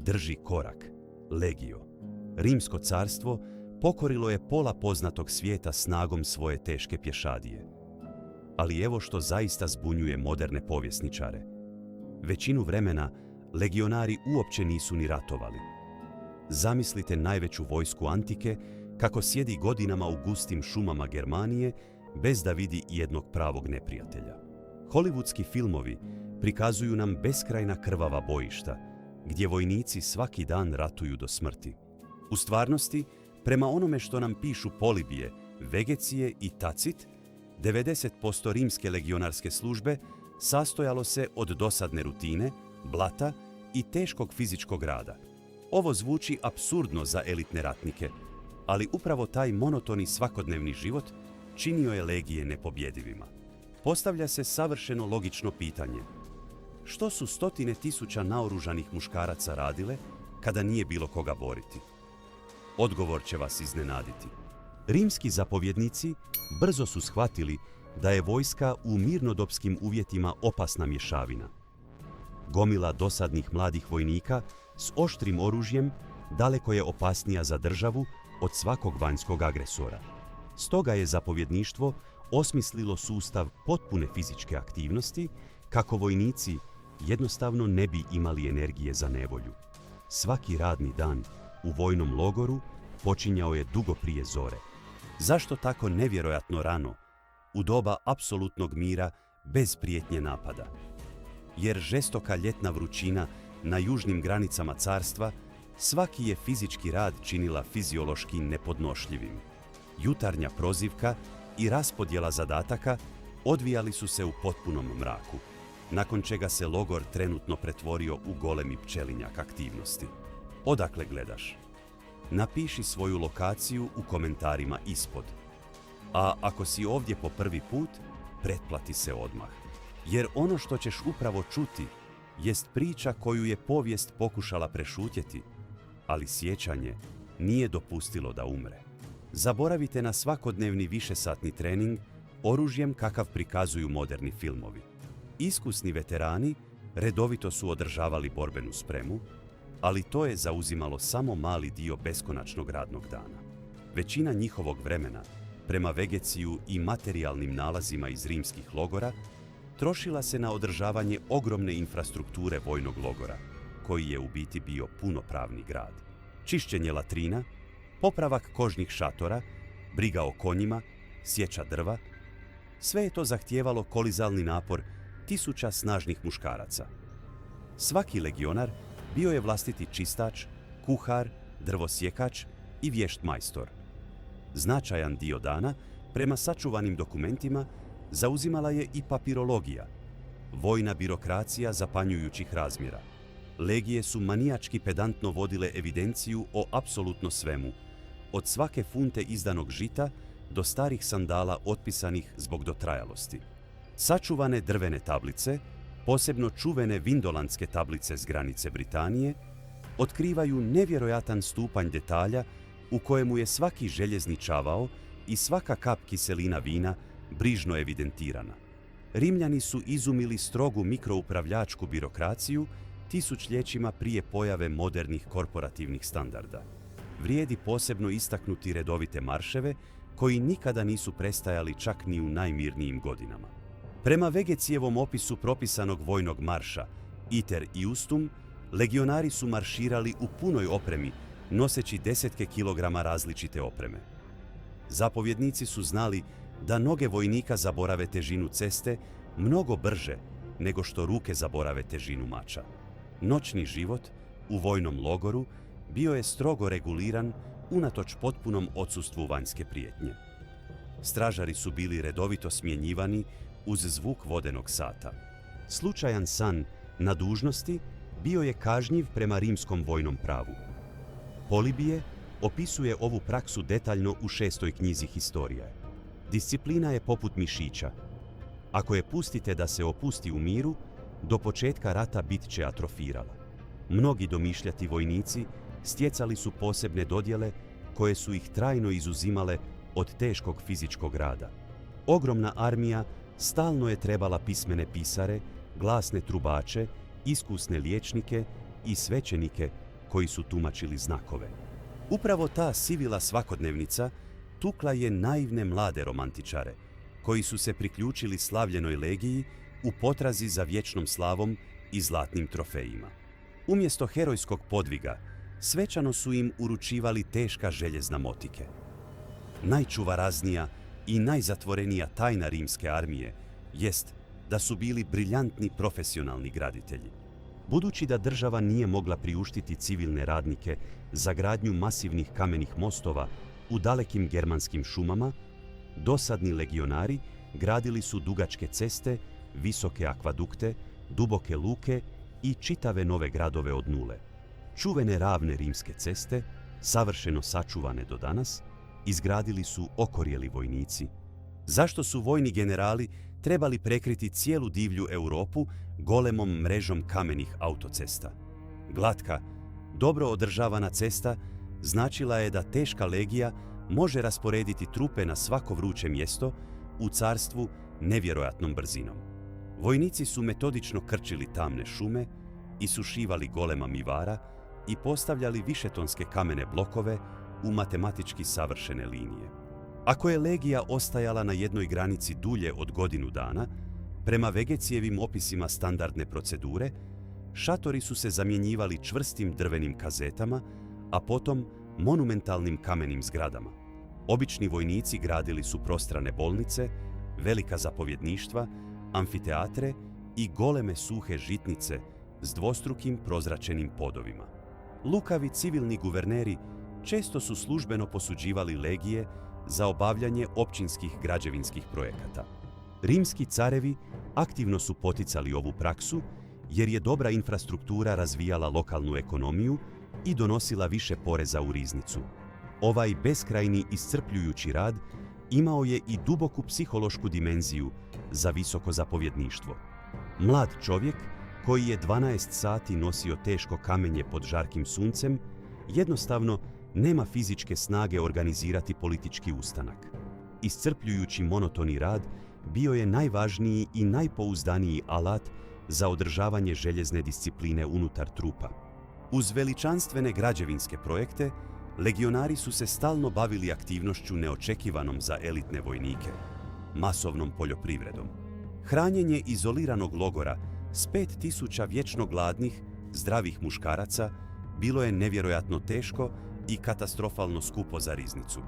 drži korak, legio. Rimsko carstvo pokorilo je pola poznatog svijeta snagom svoje teške pješadije. Ali evo što zaista zbunjuje moderne povjesničare. Većinu vremena legionari uopće nisu ni ratovali. Zamislite najveću vojsku antike kako sjedi godinama u gustim šumama Germanije bez da vidi jednog pravog neprijatelja. Hollywoodski filmovi prikazuju nam beskrajna krvava bojišta, gdje vojnici svaki dan ratuju do smrti. U stvarnosti, prema onome što nam pišu Polibije, Vegecije i Tacit, 90% rimske legionarske službe sastojalo se od dosadne rutine, blata i teškog fizičkog rada. Ovo zvuči apsurdno za elitne ratnike, ali upravo taj monotoni svakodnevni život činio je legije nepobjedivima. Postavlja se savršeno logično pitanje. Što su stotine tisuća naoružanih muškaraca radile kada nije bilo koga boriti? Odgovor će vas iznenaditi. Rimski zapovjednici brzo su shvatili da je vojska u mirnodopskim uvjetima opasna mješavina. Gomila dosadnih mladih vojnika s oštrim oružjem daleko je opasnija za državu od svakog vanjskog agresora. Stoga je zapovjedništvo osmislilo sustav potpune fizičke aktivnosti kako vojnici jednostavno ne bi imali energije za nevolju. Svaki radni dan u vojnom logoru počinjao je dugo prije zore. Zašto tako nevjerojatno rano, u doba apsolutnog mira bez prijetnje napada? Jer žestoka ljetna vrućina na južnim granicama carstva svaki je fizički rad činila fiziološki nepodnošljivim. Jutarnja prozivka i raspodjela zadataka odvijali su se u potpunom mraku, nakon čega se logor trenutno pretvorio u golemi pčelinjak aktivnosti. Odakle gledaš? Napiši svoju lokaciju u komentarima ispod. A ako si ovdje po prvi put, pretplati se odmah. Jer ono što ćeš upravo čuti jest priča koju je povijest pokušala prešutjeti, ali sjećanje nije dopustilo da umre. Zaboravite na svakodnevni višesatni trening oružjem kakav prikazuju moderni filmovi. Iskusni veterani redovito su održavali borbenu spremu, ali to je zauzimalo samo mali dio beskonačnog radnog dana. Većina njihovog vremena, prema Vegeciju i materijalnim nalazima iz rimskih logora, trošila se na održavanje ogromne infrastrukture vojnog logora, koji je u biti bio punopravni grad. Čišćenje latrina, popravak kožnih šatora, briga o konjima, sječa drva, sve je to zahtijevalo kolizalni napor tisuća snažnih muškaraca. Svaki legionar bio je vlastiti čistač, kuhar, drvosjekač i vješt majstor. Značajan dio dana, prema sačuvanim dokumentima, zauzimala je i papirologija, vojna birokracija zapanjujućih razmjera. Legije su manijački pedantno vodile evidenciju o apsolutno svemu, od svake funte izdanog žita do starih sandala otpisanih zbog dotrajalosti. Sačuvane drvene tablice, posebno čuvene vindolandske tablice s granice Britanije, otkrivaju nevjerojatan stupanj detalja u kojemu je svaki željezni čavao i svaka kap kiselina vina brižno evidentirana. Rimljani su izumili strogu mikroupravljačku birokraciju tisućljećima prije pojave modernih korporativnih standarda. Vrijedi posebno istaknuti redovite marševe koji nikada nisu prestajali čak ni u najmirnijim godinama. Prema Vegecijevom opisu propisanog vojnog marša Iter iustum, legionari su marširali u punoj opremi, noseći desetke kilograma različite opreme. Zapovjednici su znali da noge vojnika zaborave težinu ceste mnogo brže nego što ruke zaborave težinu mača. Noćni život u vojnom logoru bio je strogo reguliran unatoč potpunom odsustvu vanjske prijetnje. Stražari su bili redovito smjenjivani uz zvuk vodenog sata. Slučajan san na dužnosti bio je kažnjiv prema rimskom vojnom pravu. Polibije opisuje ovu praksu detaljno u 6. knjizi Historije. Disciplina je poput mišića. Ako je pustite da se opusti u miru, do početka rata bit će atrofirala. Mnogi domišljati vojnici stjecali su posebne dodjele koje su ih trajno izuzimale od teškog fizičkog rada. Ogromna armija stalno je trebala pismene pisare, glasne trubače, iskusne liječnike i svećenike koji su tumačili znakove. Upravo ta sivila svakodnevnica tukla je naivne mlade romantičare, koji su se priključili slavljenoj legiji u potrazi za vječnom slavom i zlatnim trofejima. Umjesto herojskog podviga, svečano su im uručivali teška željezna motike. Najčuvaraznija i najzatvorenija tajna rimske armije jest da su bili briljantni profesionalni graditelji. Budući da država nije mogla priuštiti civilne radnike za gradnju masivnih kamenih mostova u dalekim germanskim šumama, dosadni legionari gradili su dugačke ceste, visoke akvadukte, duboke luke i čitave nove gradove od nule. Čuvene ravne rimske ceste, savršeno sačuvane do danas, izgradili su okorjeli vojnici. Zašto su vojni generali trebali prekriti cijelu divlju Europu golemom mrežom kamenih autocesta? Glatka, dobro održavana cesta značila je da teška legija može rasporediti trupe na svako vruće mjesto u carstvu nevjerojatnom brzinom. Vojnici su metodično krčili tamne šume, isušivali golema mivara i postavljali višetonske kamene blokove u matematički savršene linije. Ako je legija ostajala na jednoj granici dulje od godinu dana, prema Vegecijevim opisima standardne procedure, šatori su se zamjenjivali čvrstim drvenim kazetama, a potom monumentalnim kamenim zgradama. Obični vojnici gradili su prostrane bolnice, velika zapovjedništva, amfiteatre i goleme suhe žitnice s dvostrukim prozračenim podovima. Lukavi civilni guverneri često su službeno posuđivali legije za obavljanje općinskih građevinskih projekata. Rimski carevi aktivno su poticali ovu praksu jer je dobra infrastruktura razvijala lokalnu ekonomiju i donosila više poreza u riznicu. Ovaj beskrajni iscrpljujući rad imao je i duboku psihološku dimenziju za visoko zapovjedništvo. Mlad čovjek koji je 12 sati nosio teško kamenje pod žarkim suncem, jednostavno nema fizičke snage organizirati politički ustanak. Iscrpljujući monotoni rad bio je najvažniji i najpouzdaniji alat za održavanje željezne discipline unutar trupa. Uz veličanstvene građevinske projekte, legionari su se stalno bavili aktivnošću neočekivanom za elitne vojnike, masovnom poljoprivredom. Hranjenje izoliranog logora s 5000 vječno gladnih, zdravih muškaraca bilo je nevjerojatno teško i katastrofalno skupo za riznicu.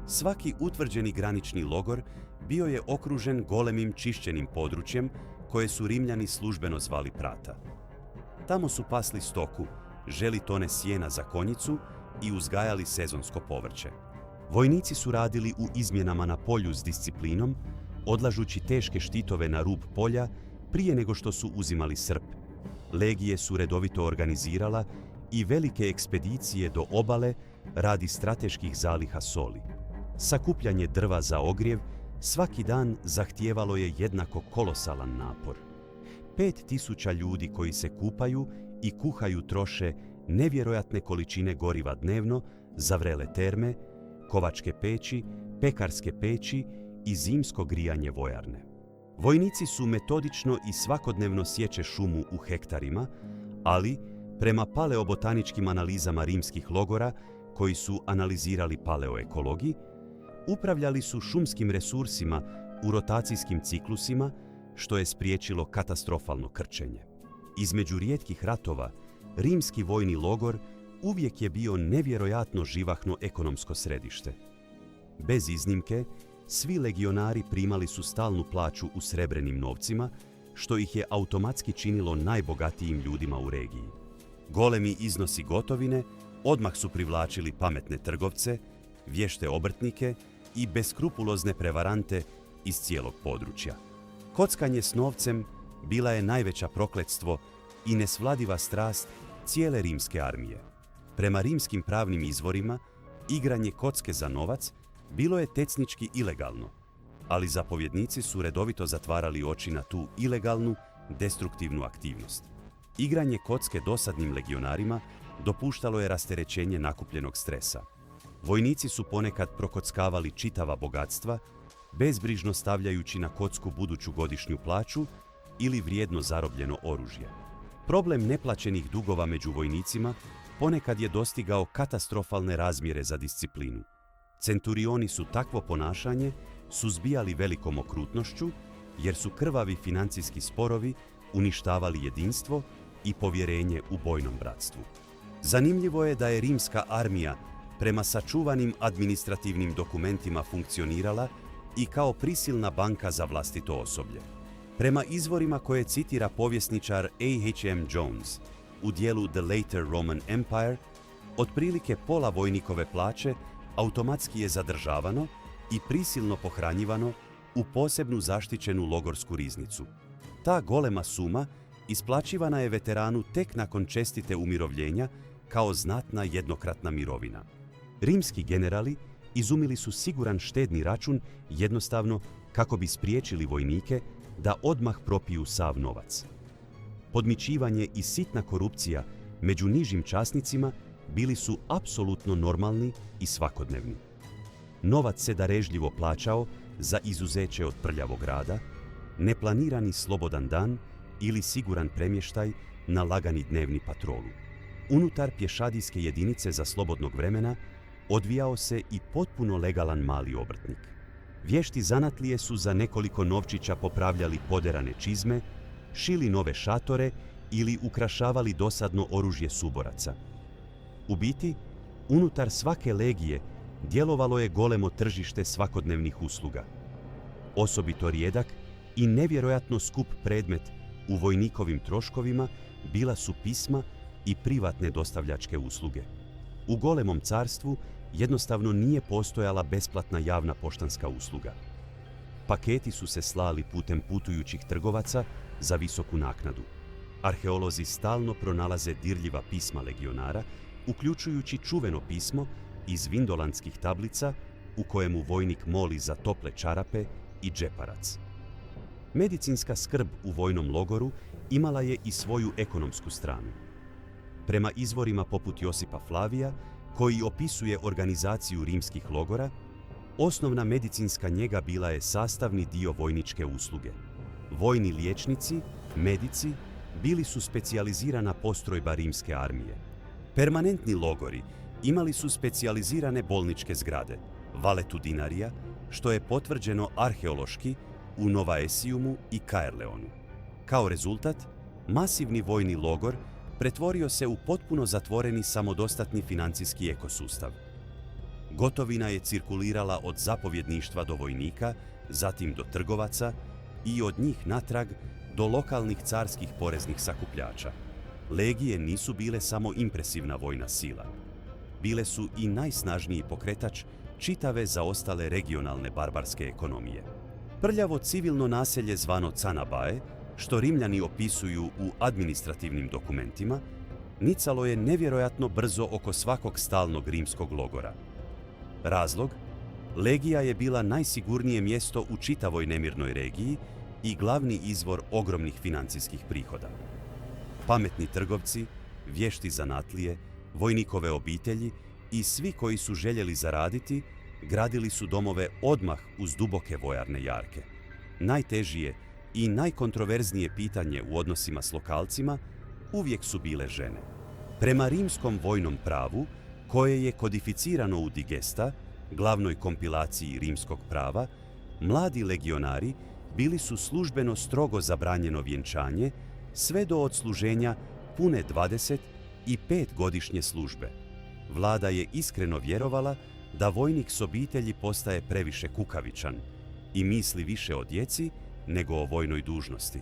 Svaki utvrđeni granični logor bio je okružen golemim čišćenim područjem koje su Rimljani službeno zvali Prata. Tamo su pasli stoku, želi tone sjena za konjicu i uzgajali sezonsko povrće. Vojnici su radili u izmjenama na polju s disciplinom, odlažući teške štitove na rub polja prije nego što su uzimali srp. Legije su redovito organizirala i velike ekspedicije do obale radi strateških zaliha soli. Sakupljanje drva za ogrjev svaki dan zahtijevalo je jednako kolosalan napor. 5000 ljudi koji se kupaju i kuhaju troše nevjerojatne količine goriva dnevno za vrele terme, kovačke peći, pekarske peći i zimsko grijanje vojarne. Vojnici su metodično i svakodnevno sječe šumu u hektarima, ali prema paleobotaničkim analizama rimskih logora, koji su analizirali paleoekologi, upravljali su šumskim resursima u rotacijskim ciklusima, što je spriječilo katastrofalno krčenje. Između rijetkih ratova, rimski vojni logor uvijek je bio nevjerojatno živahno ekonomsko središte. Bez iznimke, svi legionari primali su stalnu plaću u srebrenim novcima, što ih je automatski činilo najbogatijim ljudima u regiji. Golemi iznosi gotovine odmah su privlačili pametne trgovce, vješte obrtnike i beskrupulozne prevarante iz cijelog područja. Kockanje s novcem bila je najveća prokletstvo i nesvladiva strast cijele rimske armije. Prema rimskim pravnim izvorima, igranje kocke za novac bilo je tecnički ilegalno, ali zapovjednici su redovito zatvarali oči na tu ilegalnu, destruktivnu aktivnost. Igranje kocke dosadnim legionarima dopuštalo je rasterećenje nakupljenog stresa. Vojnici su ponekad prokockavali čitava bogatstva, bezbrižno stavljajući na kocku buduću godišnju plaću ili vrijedno zarobljeno oružje. Problem neplaćenih dugova među vojnicima ponekad je dostigao katastrofalne razmjere za disciplinu. Centurioni su takvo ponašanje suzbijali velikom okrutnošću, jer su krvavi financijski sporovi uništavali jedinstvo i povjerenje u bojnom bratstvu. Zanimljivo je da je rimska armija prema sačuvanim administrativnim dokumentima funkcionirala i kao prisilna banka za vlastito osoblje. Prema izvorima koje citira povjesničar A.H.M. Jones, u dijelu The Later Roman Empire, otprilike pola vojnikove plaće automatski je zadržavano i prisilno pohranjivano u posebnu zaštićenu logorsku riznicu. Ta golema suma isplaćivana je veteranu tek nakon čestite umirovljenja kao znatna jednokratna mirovina. Rimski generali izumili su siguran štedni račun jednostavno kako bi spriječili vojnike da odmah propiju sav novac. Podmićivanje i sitna korupcija među nižim časnicima bili su apsolutno normalni i svakodnevni. Novac se darežljivo plaćao za izuzeće od prljavog rada, neplanirani slobodan dan ili siguran premještaj na lagani dnevni patrolu. Unutar pješadijske jedinice za slobodnog vremena odvijao se i potpuno legalan mali obrtnik. Vješti zanatlije su za nekoliko novčića popravljali poderane čizme, šili nove šatore ili ukrašavali dosadno oružje suboraca. U biti, unutar svake legije djelovalo je golemo tržište svakodnevnih usluga. Osobito rijedak i nevjerojatno skup predmet u vojnikovim troškovima bila su pisma i privatne dostavljačke usluge. U golemom carstvu jednostavno nije postojala besplatna javna poštanska usluga. Paketi su se slali putem putujućih trgovaca za visoku naknadu. Arheolozi stalno pronalaze dirljiva pisma legionara, uključujući čuveno pismo iz vindolandskih tablica u kojemu vojnik moli za tople čarape i džeparac. Medicinska skrb u vojnom logoru imala je i svoju ekonomsku stranu. Prema izvorima poput Josipa Flavija, koji opisuje organizaciju rimskih logora, osnovna medicinska njega bila je sastavni dio vojničke usluge. Vojni liječnici, medici, bili su specijalizirana postrojba rimske armije. Permanentni logori imali su specijalizirane bolničke zgrade, valetudinarija, što je potvrđeno arheološki u Novaesiumu i Caerleonu. Kao rezultat, masivni vojni logor pretvorio se u potpuno zatvoreni samodostatni financijski ekosustav. Gotovina je cirkulirala od zapovjedništva do vojnika, zatim do trgovaca i od njih natrag do lokalnih carskih poreznih sakupljača. Legije nisu bile samo impresivna vojna sila. Bile su i najsnažniji pokretač čitave zaostale regionalne barbarske ekonomije. Prljavo civilno naselje zvano Canabae, što Rimljani opisuju u administrativnim dokumentima, nicalo je nevjerojatno brzo oko svakog stalnog rimskog logora. Razlog? Legija je bila najsigurnije mjesto u čitavoj nemirnoj regiji i glavni izvor ogromnih financijskih prihoda. Pametni trgovci, vješti zanatlije, vojnikove obitelji i svi koji su željeli zaraditi, gradili su domove odmah uz duboke vojarne jarke. Najtežije i najkontroverznije pitanje u odnosima s lokalcima uvijek su bile žene. Prema rimskom vojnom pravu, koje je kodificirano u Digesta, glavnoj kompilaciji rimskog prava, mladi legionari bili su službeno strogo zabranjeno vjenčanje sve do odsluženja pune 25-godišnje službe. Vlada je iskreno vjerovala da vojnik s obitelji postaje previše kukavičan i misli više o djeci nego o vojnoj dužnosti.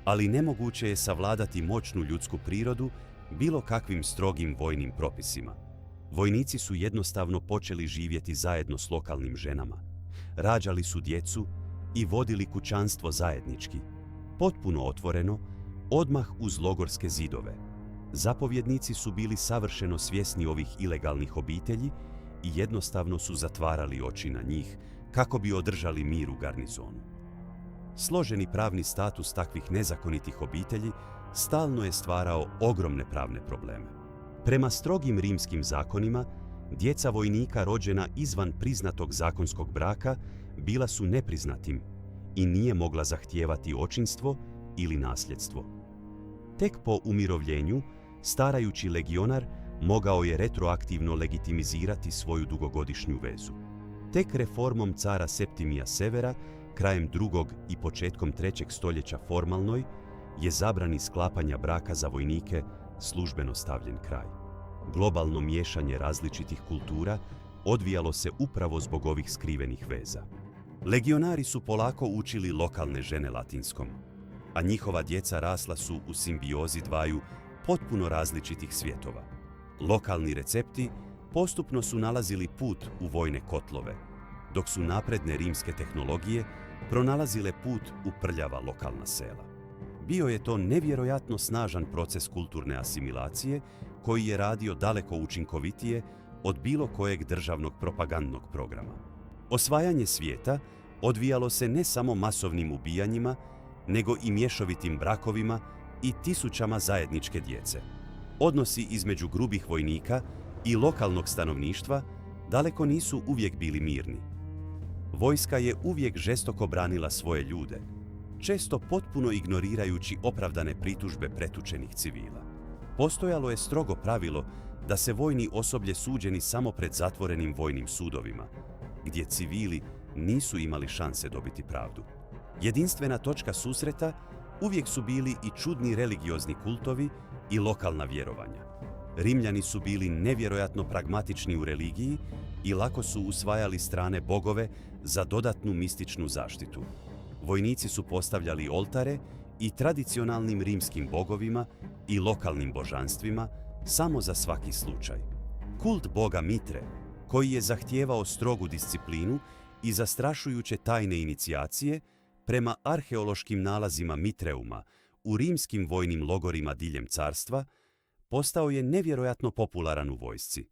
Ali nemoguće je savladati moćnu ljudsku prirodu bilo kakvim strogim vojnim propisima. Vojnici su jednostavno počeli živjeti zajedno s lokalnim ženama. Rađali su djecu i vodili kućanstvo zajednički, potpuno otvoreno, odmah uz logorske zidove. Zapovjednici su bili savršeno svjesni ovih ilegalnih obitelji i jednostavno su zatvarali oči na njih kako bi održali mir u garnizonu. Složeni pravni status takvih nezakonitih obitelji stalno je stvarao ogromne pravne probleme. Prema strogim rimskim zakonima, djeca vojnika rođena izvan priznatog zakonskog braka bila su nepriznatim i nije mogla zahtijevati očinstvo ili nasljedstvo. Tek po umirovljenju, starajući legionar mogao je retroaktivno legitimizirati svoju dugogodišnju vezu. Tek reformom cara Septimija Severa, krajem 2. i početkom 3. stoljeća formalnoj, je zabrani sklapanja braka za vojnike službeno stavljen kraj. Globalno miješanje različitih kultura odvijalo se upravo zbog ovih skrivenih veza. Legionari su polako učili lokalne žene latinskom, a njihova djeca rasla su u simbiozi dvaju potpuno različitih svjetova. Lokalni recepti postupno su nalazili put u vojne kotlove, dok su napredne rimske tehnologije pronalazile put u prljava lokalna sela. Bio je to nevjerojatno snažan proces kulturne asimilacije koji je radio daleko učinkovitije od bilo kojeg državnog propagandnog programa. Osvajanje svijeta odvijalo se ne samo masovnim ubijanjima, nego i mješovitim brakovima i tisućama zajedničke djece. Odnosi između grubih vojnika i lokalnog stanovništva daleko nisu uvijek bili mirni. Vojska je uvijek žestoko branila svoje ljude, često potpuno ignorirajući opravdane pritužbe pretučenih civila. Postojalo je strogo pravilo da se vojni osoblje suđeni samo pred zatvorenim vojnim sudovima, gdje civili nisu imali šanse dobiti pravdu. Jedinstvena točka susreta uvijek su bili i čudni religiozni kultovi i lokalna vjerovanja. Rimljani su bili nevjerojatno pragmatični u religiji i lako su usvajali strane bogove za dodatnu mističnu zaštitu. Vojnici su postavljali oltare i tradicionalnim rimskim bogovima i lokalnim božanstvima samo za svaki slučaj. Kult boga Mitre, koji je zahtijevao strogu disciplinu i zastrašujuće tajne inicijacije, prema arheološkim nalazima Mitreuma u rimskim vojnim logorima diljem carstva, postao je nevjerojatno popularan u vojsci.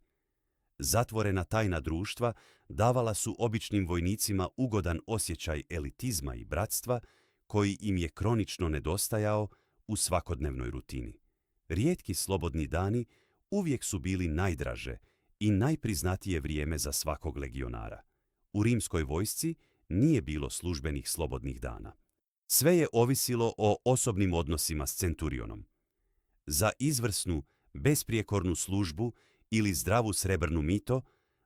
Zatvorena tajna društva davala su običnim vojnicima ugodan osjećaj elitizma i bratstva koji im je kronično nedostajao u svakodnevnoj rutini. Rijetki slobodni dani uvijek su bili najdraže i najpriznatije vrijeme za svakog legionara. U rimskoj vojsci nije bilo službenih slobodnih dana. Sve je ovisilo o osobnim odnosima s centurionom. Za izvrsnu, besprijekornu službu ili zdravu srebrnu mito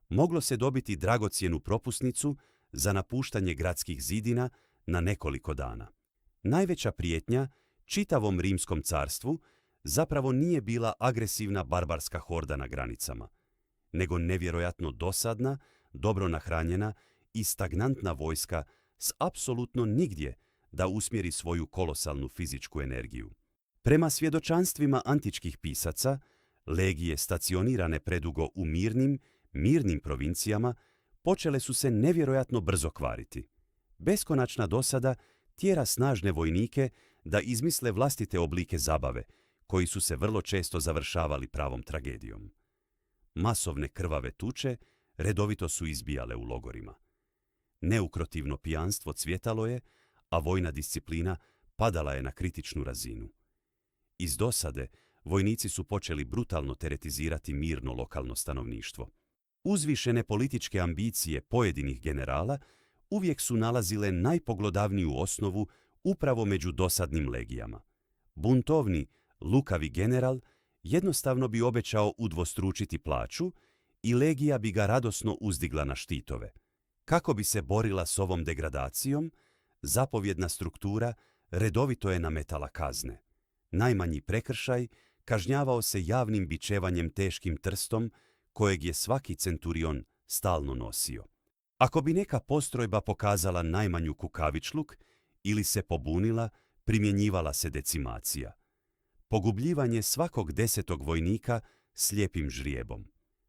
moglo se dobiti dragocjenu propusnicu za napuštanje gradskih zidina na nekoliko dana. Najveća prijetnja čitavom rimskom carstvu zapravo nije bila agresivna barbarska horda na granicama, nego nevjerojatno dosadna, dobro nahranjena i stagnantna vojska s apsolutno nigdje da usmjeri svoju kolosalnu fizičku energiju. Prema svjedočanstvima antičkih pisaca, legije stacionirane predugo u mirnim provincijama počele su se nevjerojatno brzo kvariti. Beskonačna dosada tjera snažne vojnike da izmisle vlastite oblike zabave, koji su se vrlo često završavali pravom tragedijom. Masovne krvave tuče redovito su izbijale u logorima. Neukrotivno pijanstvo cvjetalo je, a vojna disciplina padala je na kritičnu razinu. Iz dosade, vojnici su počeli brutalno teretizirati mirno lokalno stanovništvo. Uzvišene političke ambicije pojedinih generala uvijek su nalazile najpoglodavniju osnovu upravo među dosadnim legijama. Buntovni, lukavi general jednostavno bi obećao udvostručiti plaću i legija bi ga radosno uzdigla na štitove. Kako bi se borila s ovom degradacijom, zapovjedna struktura redovito je nametala kazne. Najmanji prekršaj kažnjavao se javnim bičevanjem teškim trstom kojeg je svaki centurion stalno nosio. Ako bi neka postrojba pokazala najmanju kukavičluk ili se pobunila, primjenjivala se decimacija. Pogubljivanje svakog 10. vojnika slijepim žrijebom.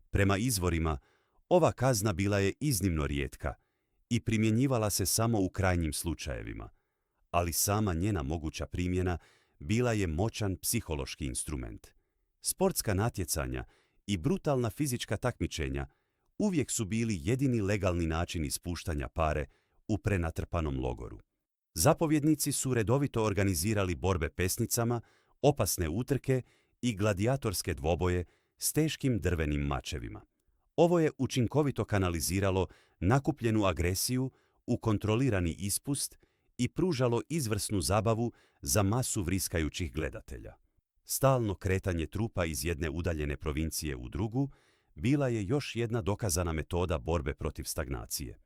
Prema izvorima, ova kazna bila je iznimno rijetka i primjenjivala se samo u krajnjim slučajevima, ali sama njena moguća primjena bila je moćan psihološki instrument. Sportska natjecanja i brutalna fizička takmičenja uvijek su bili jedini legalni način ispuštanja pare u prenatrpanom logoru. Zapovjednici su redovito organizirali borbe pesnicama, opasne utrke i gladijatorske dvoboje s teškim drvenim mačevima. Ovo je učinkovito kanaliziralo nakupljenu agresiju u kontrolirani ispust i pružalo izvrsnu zabavu za masu vriskajućih gledatelja. Stalno kretanje trupa iz jedne udaljene provincije u drugu bila je još jedna dokazana metoda borbe protiv stagnacije.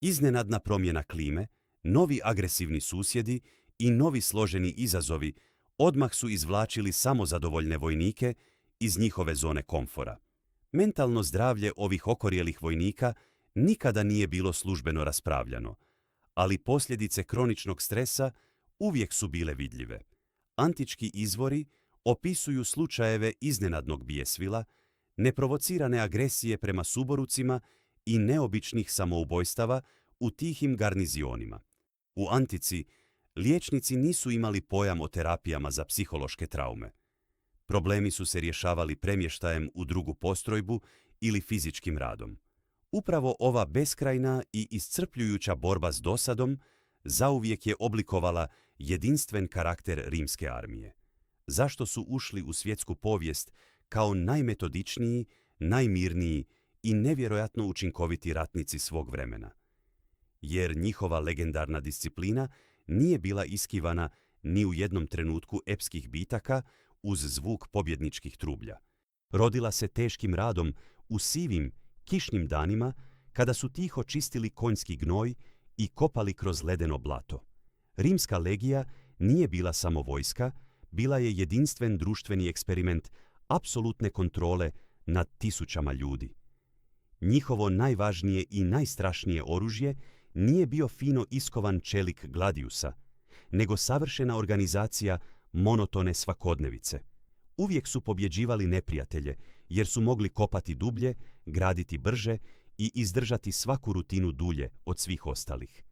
Iznenadna promjena klime, novi agresivni susjedi i novi složeni izazovi odmah su izvlačili samozadovoljne vojnike iz njihove zone komfora. Mentalno zdravlje ovih okorjelih vojnika nikada nije bilo službeno raspravljano, ali posljedice kroničnog stresa uvijek su bile vidljive. Antički izvori opisuju slučajeve iznenadnog bijesvila, neprovocirane agresije prema suborucima i neobičnih samoubojstava u tihim garnizionima. U antici liječnici nisu imali pojam o terapijama za psihološke traume. Problemi su se rješavali premještajem u drugu postrojbu ili fizičkim radom. Upravo ova beskrajna i iscrpljujuća borba s dosadom zauvijek je oblikovala jedinstven karakter rimske armije. Zašto su ušli u svjetsku povijest kao najmetodičniji, najmirniji i nevjerojatno učinkoviti ratnici svog vremena? Jer njihova legendarna disciplina nije bila iskivana ni u jednom trenutku epskih bitaka uz zvuk pobjedničkih trublja. Rodila se teškim radom u sivim, kišnim danima kada su tiho čistili konjski gnoj i kopali kroz ledeno blato. Rimska legija nije bila samo vojska, bila je jedinstven društveni eksperiment apsolutne kontrole nad tisućama ljudi. Njihovo najvažnije i najstrašnije oružje nije bio fino iskovan čelik Gladiusa, nego savršena organizacija monotone svakodnevice. Uvijek su pobjeđivali neprijatelje, jer su mogli kopati dublje, graditi brže i izdržati svaku rutinu dulje od svih ostalih.